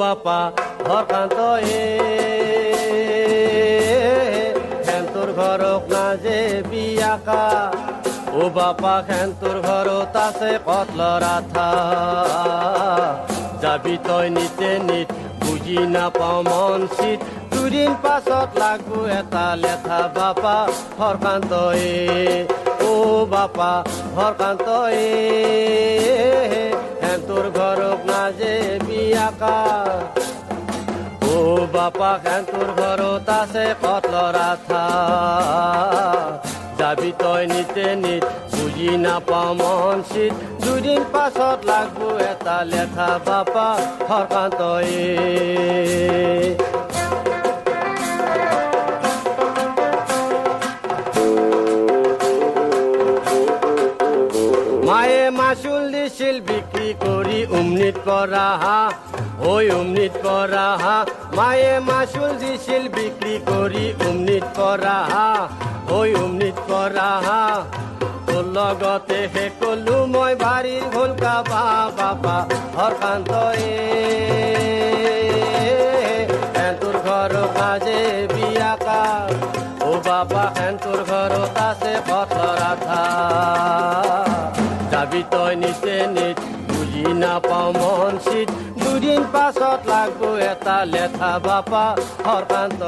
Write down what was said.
বাপা হৰকান্ত খেন্তৰ ঘৰক না যে বিয়াকা ও বাপা খেন্তৰ ঘৰত আছে কতলৰ আঠা যাবি তই নিতে নিত বুজি নাপাও মন চিত দুদিন পাছত লাগবো এটা লেঠা বাপা হৰকান্ত ও বাপা হৰকান্ত খেন্তৰ ঘৰক না যে বিয়াকা ও বাপা খেন্তৰ ঘৰত আছে কতলৰ আঠা যাবি তই নিতে নিত বুজি নাপাও মন চিত দুদিন পাছত লাগবো এটা লেখা বাপা হৰকান্ত মায়ে মাচুল দিছিল বিক্ৰি কৰি উমনিত পৰা ওই উমনিত পৰা মায়ে মাচুল দিছিল বিক্ৰি কৰি উমনিত পৰা ওই উমনিত পৰা তোৰ লগতে হে কলো মই বাৰীৰ ভুলকা বাপা হৰকান্ত তোৰ ঘৰ কাজে বিয়াকা ও বাপা তোৰ ঘৰত আছে কতলৰ আঠা যাবি তই নিতে নিত বুজি নাপাও মন চিত দুদিন পাছত লাগবো এটা লেঠা বাপা হৰকান্ত